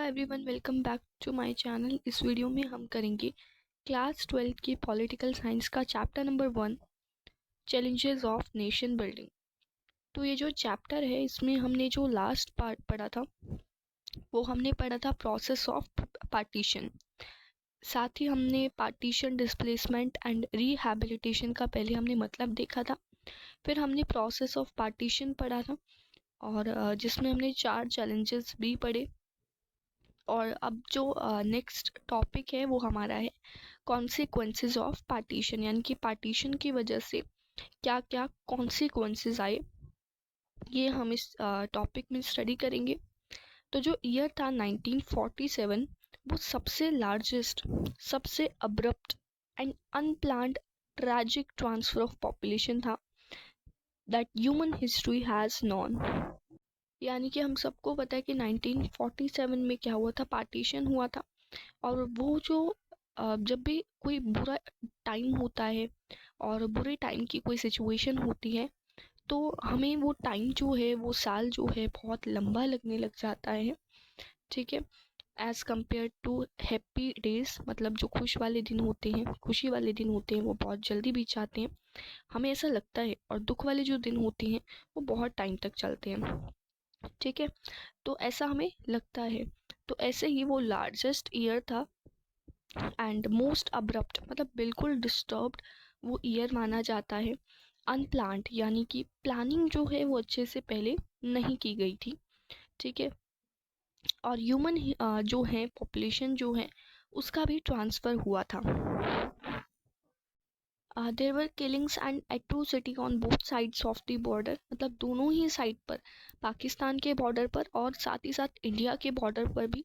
Everyone, welcome back to my channel. इस video में हम करेंगे क्लास 12 की पॉलिटिकल साइंस का chapter number 1, challenges of nation building. तो ये जो चैप्टर है, इसमें हमने जो लास्ट पार्ट पढ़ा था वो हमने पढ़ा था प्रोसेस ऑफ पार्टीशन। साथ ही हमने पार्टीशन, डिस्प्लेसमेंट एंड रिहैबिलिटेशन का पहले हमने मतलब देखा था। फिर हमने प्रोसेस ऑफ पार्टीशन पढ़ा था और जिसमें हमने 4 चैलेंजेस भी पढ़े। और अब जो नेक्स्ट टॉपिक है वो हमारा है कॉन्सिक्वेंसेस ऑफ पार्टीशन, यानी कि पार्टीशन की वजह से क्या क्या कॉन्सिक्वेंसेस आए, ये हम इस टॉपिक में स्टडी करेंगे। तो जो ईयर था 1947, वो सबसे लार्जेस्ट, सबसे abrupt and unplanned tragic transfer of population था that human history has known. यानी कि हम सबको पता है कि 1947 में क्या हुआ था, पार्टीशन हुआ था। और वो जो जब भी कोई बुरा टाइम होता है और बुरे टाइम की कोई सिचुएशन होती है, तो हमें वो टाइम जो है, वो साल जो है, बहुत लंबा लगने लग जाता है। ठीक है, as compared to happy days, मतलब जो खुश वाले दिन होते हैं, खुशी वाले दिन होते हैं, वो बहुत जल्दी बीत जाते हैं, हमें ऐसा लगता है। और दुख वाले जो दिन होते हैं वो बहुत टाइम तक चलते हैं। ठीक है, तो ऐसा हमें लगता है। तो ऐसे ही वो लार्जेस्ट ईयर था एंड मोस्ट अब्रप्ट, मतलब बिल्कुल डिस्टर्ब्ड वो ईयर माना जाता है। अनप्लान्ड, यानी कि प्लानिंग जो है वो अच्छे से पहले नहीं की गई थी। ठीक है, और ह्यूमन जो है, पॉपुलेशन जो है, उसका भी ट्रांसफ़र हुआ था। There were killings and atrocity on both sides of the border, मतलब दोनों ही साइड पर, पाकिस्तान के बॉर्डर पर और साथ ही साथ इंडिया के बॉर्डर पर भी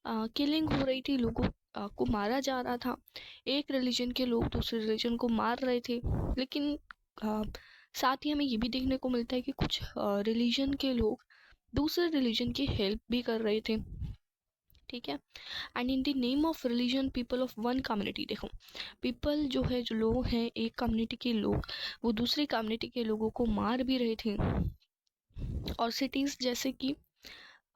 किलिंग हो रही थी। लोगों को मारा जा रहा था। एक रिलीजन के लोग दूसरे रिलीजन को मार रहे थे। लेकिन साथ ही हमें ये भी देखने को मिलता है कि कुछ रिलीजन के लोग दूसरे रिलीजन की हेल्प भी कर रहे थे। ठीक है, and in the name of religion people of one community, देखो पीपल जो है, जो लोग हैं एक कम्युनिटी के लोग, वो दूसरी कम्युनिटी के लोगों को मार भी रहे थे। और सिटीज़ जैसे कि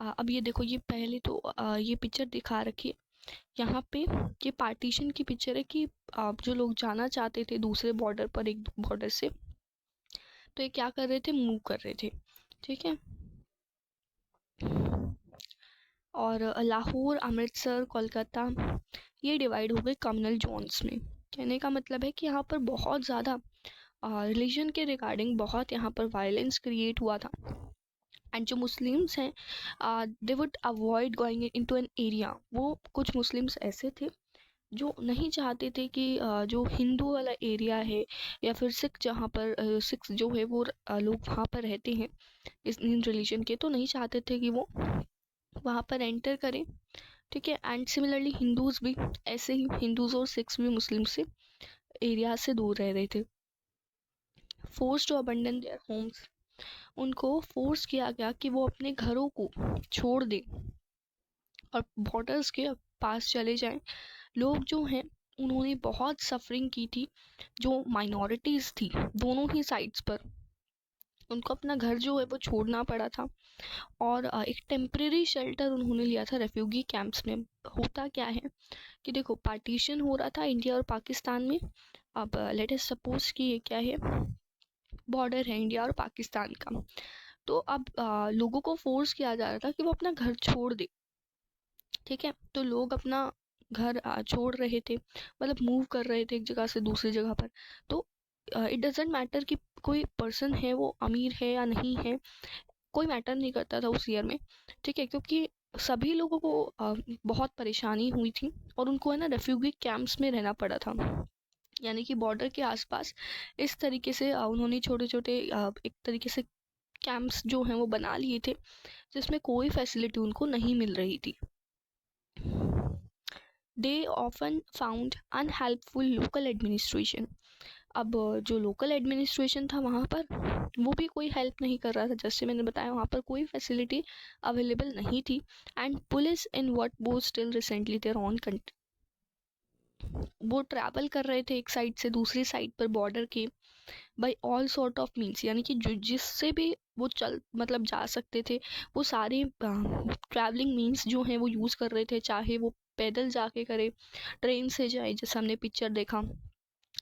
अब ये देखो, ये पहले तो ये पिक्चर दिखा रखी है यहाँ पे, ये पार्टीशन की पिक्चर है कि जो लोग जाना चाहते थे दूसरे बॉर्डर पर, एक बॉर्डर से, तो ये क्या कर रहे थे, मूव कर रहे थे। ठीक है, और लाहौर, अमृतसर, कोलकाता, ये डिवाइड हो गए कम्युनल जोन्स में। कहने का मतलब है कि यहाँ पर बहुत ज़्यादा रिलीजन के रिगार्डिंग बहुत यहाँ पर वायलेंस क्रिएट हुआ था। एंड जो मुस्लिम्स हैं, they would avoid going into an area. वो कुछ मुस्लिम्स ऐसे थे जो नहीं चाहते थे कि जो हिंदू वाला एरिया है या फिर सिख, जहाँ पर सिख जो है वो लोग वहाँ पर रहते हैं इस इन रिलीजन के, तो नहीं चाहते थे कि वो वहाँ पर एंटर करें। ठीक है, एंड सिमिलरली हिंदूज़ भी ऐसे ही, हिंदूज़ और सिख्स भी मुस्लिम से एरिया से दूर रह रहे थे। Forced to abandon their homes, उनको फोर्स किया गया कि वो अपने घरों को छोड़ दें और बॉर्डर्स के पास चले जाएं। लोग जो हैं उन्होंने बहुत सफरिंग की थी। जो माइनॉरिटीज़ थी दोनों ही साइड्स पर, उनको अपना घर जो है वो छोड़ना पड़ा था। और एक टेम्परेरी शेल्टर उन्होंने लिया था रेफ्यूजी कैंप्स में। होता क्या है कि देखो, पार्टीशन हो रहा था इंडिया और पाकिस्तान में। अब लेट अस सपोज कि ये क्या है, बॉर्डर है इंडिया और पाकिस्तान का। तो अब लोगों को फोर्स किया जा रहा था कि वो अपना घर छोड़ दे। ठीक है, तो लोग अपना घर छोड़ रहे थे, मतलब मूव कर रहे थे एक जगह से दूसरी जगह पर। तो इट डजेंट मैटर कि कोई पर्सन है वो अमीर है या नहीं है, कोई मैटर नहीं करता था उस ईयर में। ठीक है, क्योंकि सभी लोगों को बहुत परेशानी हुई थी और उनको है ना रेफ्यूजी कैंप्स में रहना पड़ा था। यानी कि बॉर्डर के आसपास इस तरीके से उन्होंने छोटे छोटे एक तरीके से कैंप्स जो हैं वो बना लिए थे, जिसमें कोई फैसिलिटी उनको नहीं मिल रही थी। They often found unhelpful local administration. अब जो लोकल एडमिनिस्ट्रेशन था वहाँ पर, वो भी कोई हेल्प नहीं कर रहा था। जैसे मैंने बताया, वहाँ पर कोई फैसिलिटी अवेलेबल नहीं थी। And police in what was still recently their own country, वो ट्रैवल कर रहे थे एक साइड से दूसरी साइड पर बॉर्डर के, by all sort of means, यानी कि जो जिससे भी वो जा सकते थे, वो सारे ट्रैवलिंग मीन्स जो हैं वो यूज़ कर रहे थे, चाहे वो पैदल जाके करे, ट्रेन से जाए जैसे हमने पिक्चर देखा,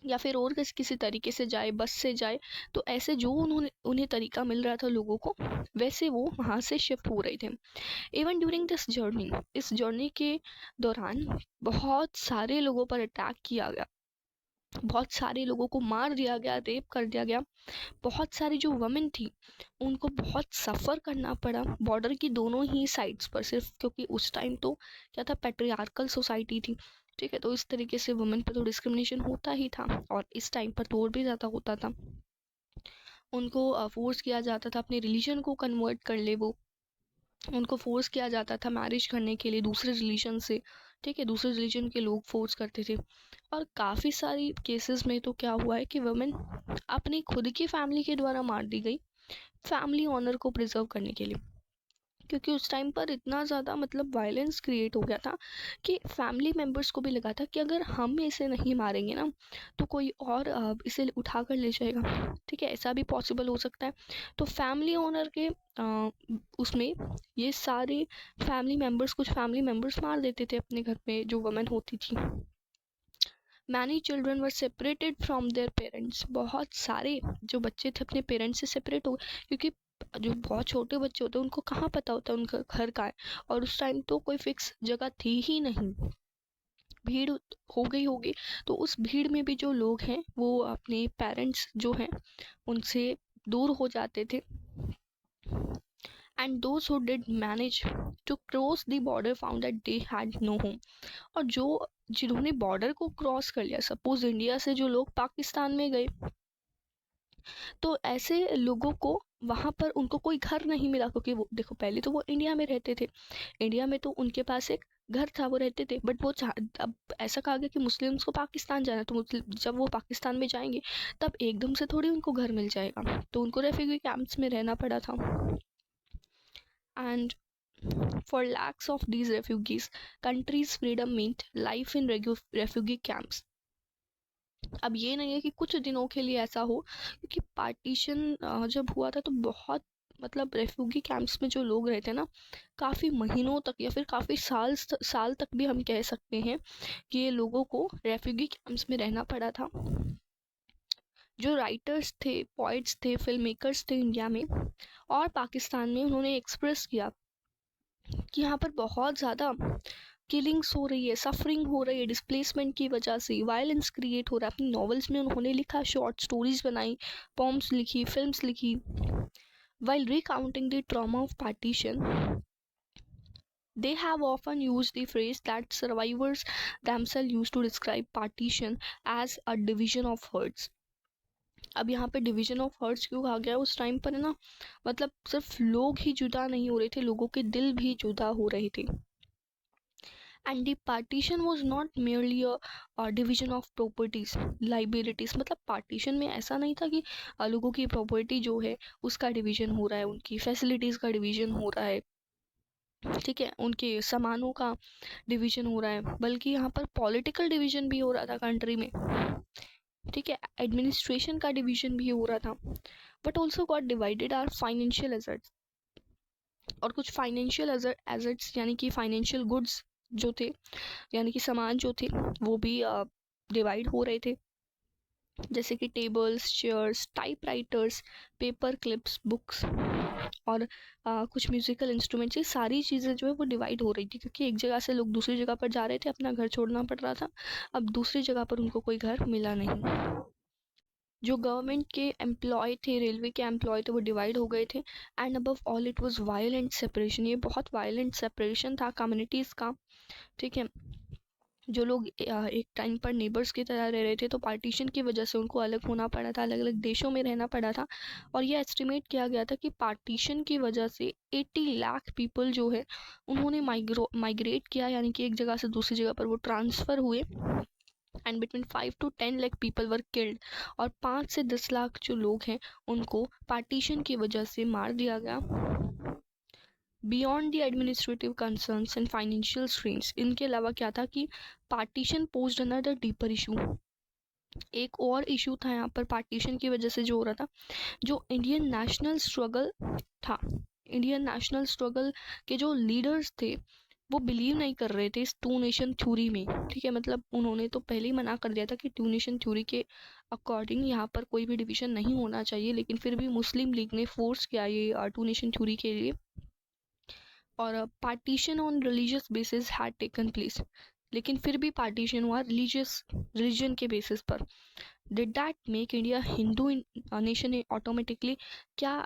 या फिर और किसी तरीके से जाए, बस से जाए। तो ऐसे जो उन्हें तरीका मिल रहा था लोगों को, वैसे वो वहाँ से शिफ्ट हो रहे थे। इवन ड्यूरिंग दिस जर्नी, इस जर्नी के दौरान बहुत सारे लोगों पर अटैक किया गया, बहुत सारे लोगों को मार दिया गया, रेप कर दिया गया। बहुत सारी जो वुमेन थी उनको बहुत सफ़र करना पड़ा बॉर्डर की दोनों ही साइड्स पर, सिर्फ क्योंकि उस टाइम तो क्या था, पैट्रियार्कल सोसाइटी थी। ठीक है, तो इस तरीके से वुमेन पे तो डिस्क्रिमिनेशन होता ही था, और इस टाइम पर तो और भी ज़्यादा होता था। उनको फोर्स किया जाता था अपने रिलीजन को कन्वर्ट कर ले, वो उनको फोर्स किया जाता था मैरिज करने के लिए दूसरे रिलीजन से। ठीक है, दूसरे रिलीजन के लोग फोर्स करते थे। और काफ़ी सारी केसेस में तो क्या हुआ है कि वुमेन अपनी खुद की फैमिली के द्वारा मार दी गई, फैमिली ऑनर को प्रिजर्व करने के लिए। क्योंकि उस टाइम पर इतना ज़्यादा वायलेंस क्रिएट हो गया था कि फैमिली मेम्बर्स को भी लगा था कि अगर हम इसे नहीं मारेंगे ना, तो कोई और इसे उठा कर ले जाएगा। ठीक है, ऐसा भी पॉसिबल हो सकता है। तो फैमिली ओनर के उसमें ये सारे कुछ फैमिली मेम्बर्स मार देते थे अपने घर में जो वुमेन होती थी। Many children were separated from their parents, बहुत सारे जो बच्चे थे अपने पेरेंट्स से सेपरेट हो गए, क्योंकि जो बहुत छोटे बच्चे होते हैं उनको कहाँ पता होता है उनका घर कहाँ है, और उस टाइम तो कोई फिक्स जगह थी ही नहीं, भीड़ हो गई होगी। तो उस भीड़ में भी जो लोग हैं वो अपने पेरेंट्स जो हैं उनसे दूर हो जाते थे। And those who did manage to cross the border found that they had no home, और जिन्होंने बॉर्डर को क्रॉस कर लिया, सपोज इंडिया से जो लोग पाकिस्तान में गए, तो ऐसे लोगों को वहाँ पर उनको कोई घर नहीं मिला, क्योंकि वो देखो पहले तो वो इंडिया में रहते थे, इंडिया में तो उनके पास एक घर था, वो रहते थे। बट वो अब ऐसा कहा गया कि मुस्लिम्स को पाकिस्तान जाना है, तो जब वो पाकिस्तान में जाएंगे तब एकदम से थोड़ी उनको घर मिल जाएगा, तो उनको रेफ्यूजी कैंप्स में रहना पड़ा था। And for lakhs of these refugees countries freedom meant life in refugee camps. अब ये नहीं है कि कुछ दिनों के लिए ऐसा हो, क्योंकि पार्टीशन जब हुआ था तो बहुत रेफ्यूजी कैंप्स में जो लोग रहते हैं ना, काफ़ी महीनों तक या फिर काफ़ी साल तक भी हम कह सकते हैं कि ये लोगों को रेफ्यूजी कैंप्स में रहना पड़ा था। जो राइटर्स थे, पोइट्स थे, फिल्म मेकर्स थे इंडिया में और पाकिस्तान में, उन्होंने एक्सप्रेस किया कि यहाँ पर बहुत ज़्यादा किलिंग्स हो रही है, सफरिंग हो रही है, डिस्प्लेसमेंट की वजह से वायलेंस क्रिएट हो रहा है। अपनी नॉवेल्स में उन्होंने लिखा, शॉर्ट स्टोरीज बनाई, पोम्स लिखी, फिल्म्स लिखी। While recounting the trauma of partition, they have often used the phrase that survivors themselves used to describe partition as a division of herds. अब यहाँ पे डिवीजन ऑफ हर्ट्स क्यों कहा गया? उस टाइम पर है ना, सिर्फ लोग ही जुदा नहीं हो रहे थे, लोगों के दिल भी जुदा हो रहे थे। And the partition was not merely a division of properties liabilities, partition में ऐसा नहीं था कि लोगों की प्रॉपर्टी जो है उसका डिवीजन हो रहा है, उनकी फैसिलिटीज का डिवीजन हो रहा है, ठीक है, उनके सामानों का डिवीजन हो रहा है, बल्कि यहाँ पर पॉलिटिकल डिवीजन भी हो रहा था कंट्री में। ठीक है, एडमिनिस्ट्रेशन का डिवीजन भी हो रहा था। But also got divided our financial assets, और कुछ फाइनेंशियल एसेट्स यानी कि फाइनेंशियल गुड्स जो थे, यानी कि सामान जो थे, वो भी डिवाइड हो रहे थे, जैसे कि tables, chairs, typewriters, paper clips, books और कुछ म्यूजिकल इंस्ट्रूमेंट्स। ये सारी चीज़ें जो है वो डिवाइड हो रही थी, क्योंकि एक जगह से लोग दूसरी जगह पर जा रहे थे, अपना घर छोड़ना पड़ रहा था, अब दूसरी जगह पर उनको कोई घर मिला नहीं। जो गवर्नमेंट के एम्प्लॉय थे, रेलवे के एम्प्लॉय थे, वो डिवाइड हो गए थे। And above all it was violent separation, ये बहुत वायलेंट सेपरेशन था कम्युनिटीज़ का। ठीक है, जो लोग एक टाइम पर नेबर्स की तरह रह रहे थे, तो पार्टीशन की वजह से उनको अलग होना पड़ा था, अलग अलग देशों में रहना पड़ा था। और ये एस्टिमेट किया गया था कि पार्टीशन की वजह से 80 लाख पीपल जो है उन्होंने माइग्रेट किया, यानी कि एक जगह से दूसरी जगह पर वो ट्रांसफ़र हुए। And between 5 to 10 lakh people were killed, और 5 से 10 लाख जो लोग हैं उनको पार्टीशन की वजह से मार दिया गया। Beyond the administrative concerns and financial strains, इनके अलावा क्या था कि partition posed another deeper issue, एक और इशू था यहाँ पर पार्टीशन की वजह से जो हो रहा था, जो इंडियन नेशनल स्ट्रगल था, इंडियन नेशनल स्ट्रगल के जो लीडर्स थे वो बिलीव नहीं कर रहे थे इस टू नेशन थ्योरी में। ठीक है, मतलब उन्होंने तो पहले ही मना कर दिया था कि टू नेशन थ्योरी के अकॉर्डिंग यहाँ पर कोई भी डिवीजन नहीं होना चाहिए, लेकिन फिर भी मुस्लिम लीग ने फोर्स किया ये टू नेशन थ्योरी के लिए, और partition on religious basis had taken place. लेकिन फिर भी पार्टीशन हुआ रिलीजन के बेसिस पर। Did that make India Hindu nation automatically? क्या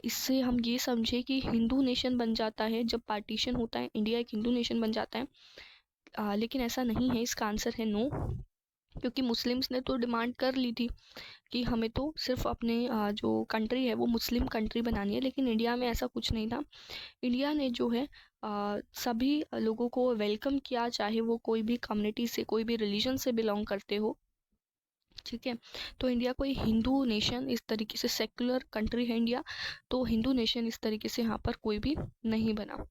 इससे हम ये समझे कि हिंदू नेशन बन जाता है जब पार्टीशन होता है, इंडिया एक हिंदू नेशन बन जाता है? लेकिन ऐसा नहीं है, इसका आंसर है नो, क्योंकि मुस्लिम्स ने तो डिमांड कर ली थी कि हमें तो सिर्फ अपने जो कंट्री है वो मुस्लिम कंट्री बनानी है, लेकिन इंडिया में ऐसा कुछ नहीं था। इंडिया ने जो है सभी लोगों को वेलकम किया, चाहे वो कोई भी कम्युनिटी से, कोई भी रिलीजन से बिलोंग करते हो। ठीक है, तो इंडिया कोई हिंदू नेशन इस तरीके से, सेक्युलर कंट्री है इंडिया, तो हिंदू नेशन इस तरीके से यहाँ पर कोई भी नहीं बना।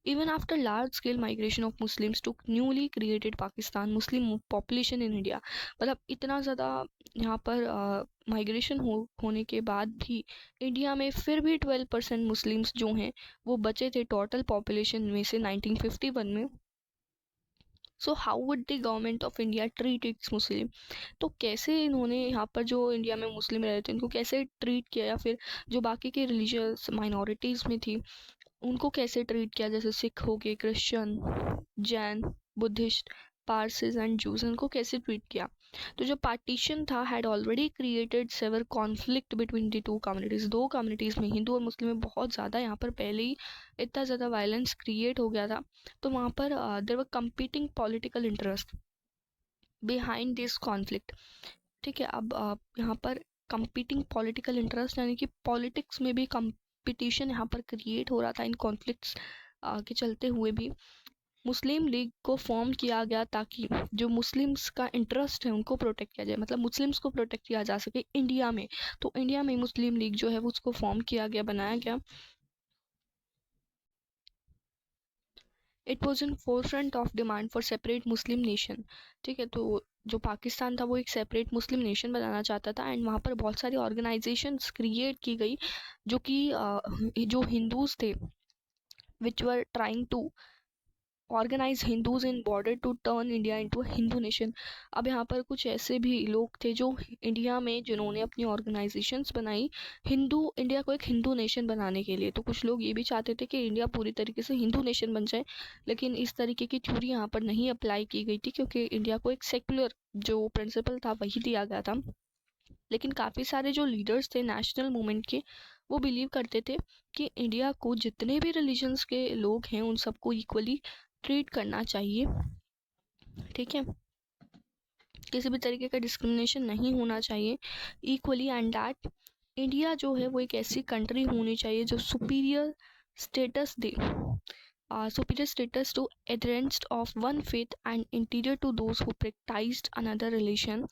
Even after large scale migration of Muslims to newly created Pakistan, Muslim population in India, मतलब इतना ज़्यादा यहाँ पर माइग्रेशन होने के बाद भी इंडिया में फिर भी 12% मुस्लिम्स जो हैं वो बचे थे टोटल पॉपुलेशन में से 1951 में। So how would the government of India treat its Muslim? तो कैसे इन्होंने यहाँ पर जो इंडिया में मुस्लिम रहते हैं उनको कैसे ट्रीट किया, या फिर जो बाकी के रिलीजियस माइनॉरिटीज़ में थी उनको कैसे ट्रीट किया, जैसे सिख हो गए, Christian, Jain, Buddhist, Parsis and Jews, उनको कैसे ट्रीट किया? तो जो पार्टीशन था had already created severe conflict between the two communities. दो कम्युनिटीज़ में, हिंदू और मुस्लिम में बहुत ज़्यादा यहाँ पर पहले ही इतना ज़्यादा वायलेंस क्रिएट हो गया था, तो वहाँ पर there were competing political interest behind this conflict. ठीक है, अब यहाँ पर कंपीटिंग पॉलिटिकल इंटरेस्ट यानी कि पॉलिटिक्स में भी कंपटीशन यहाँ पर क्रिएट हो रहा था इन कॉन्फ्लिक्ट्स के चलते हुए भी। मुस्लिम लीग को फॉर्म किया गया ताकि जो मुस्लिम्स का इंटरेस्ट है उनको प्रोटेक्ट किया जाए, मतलब मुस्लिम्स को प्रोटेक्ट किया जा सके इंडिया में। तो इंडिया में मुस्लिम लीग जो है उसको फॉर्म किया गया, बनाया गया। It was in forefront of demand for separate Muslim nation. ठीक है, तो जो पाकिस्तान था वो एक सेपरेट मुस्लिम नेशन बनाना चाहता था, एंड वहाँ पर बहुत सारी ऑर्गेनाइजेशंस क्रिएट की गई जो कि जो हिंदूज थे which were trying to organise Hindus in border to turn India into Hindu nation. अब यहाँ पर कुछ ऐसे भी लोग थे जो इंडिया में जिन्होंने अपनी ऑर्गेनाइजेशंस बनाई हिंदू इंडिया को एक हिंदू नेशन बनाने के लिए। तो कुछ लोग ये भी चाहते थे कि इंडिया पूरी तरीके से हिंदू नेशन बन जाए, लेकिन इस तरीके की थ्योरी यहाँ पर नहीं अप्लाई की गई थी, क्योंकि इंडिया को एक सेक्युलर जो प्रिंसिपल था वही दिया गया था। लेकिन काफ़ी सारे जो लीडर्स थे नेशनल मूवमेंट के वो बिलीव करते थे कि इंडिया को जितने भी रिलीजन्स के लोग हैं उन सबको इक्वली ट्रीट करना चाहिए। ठीक है, किसी भी तरीके का डिस्क्रिमिनेशन नहीं होना चाहिए, इक्वली, एंड दैट इंडिया जो है वो एक ऐसी कंट्री होनी चाहिए जो superior status they, superior status to adherents of one faith and inferior to those who practiced another religion.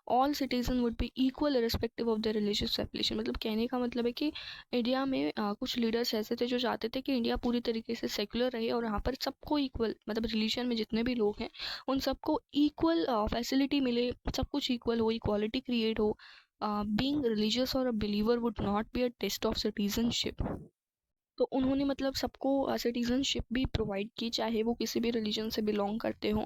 All citizens would be equal irrespective of their religious affiliation। मतलब कहने का मतलब है कि इंडिया में कुछ लीडर्स ऐसे थे जो चाहते थे कि इंडिया पूरी तरीके से सेक्युलर रहे और यहाँ पर सबको इक्वल, मतलब रिलीजन में जितने भी लोग हैं उन सबको इक्वल फैसिलिटी मिले, सब कुछ इक्वल हो, इक्वालिटी क्रिएट हो। बीइंग रिलीजियस और a believer would not be a test of citizenship. तो उन्होंने मतलब सबको सिटीजनशिप भी प्रोवाइड की, चाहे वो किसी भी रिलीजन से बिलोंग करते हो,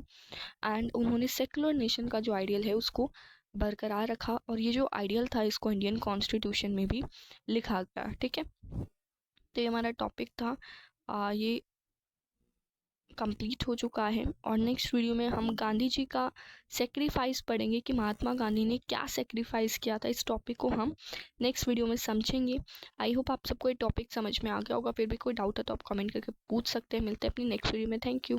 एंड उन्होंने सेकुलर नेशन का जो आइडियल है उसको बरकरार रखा, और ये जो आइडियल था इसको इंडियन कॉन्स्टिट्यूशन में भी लिखा गया। ठीक है, तो ये हमारा टॉपिक था, ये कंप्लीट हो चुका है, और नेक्स्ट वीडियो में हम गांधी जी का सेक्रीफाइस पढ़ेंगे कि महात्मा गांधी ने क्या सेक्रीफाइस किया था। इस टॉपिक को हम नेक्स्ट वीडियो में समझेंगे। आई होप आप सबको ये टॉपिक समझ में आ गया होगा। फिर भी कोई डाउट है तो आप कमेंट करके पूछ सकते हैं। मिलते हैं अपनी नेक्स्ट वीडियो में। Thank you.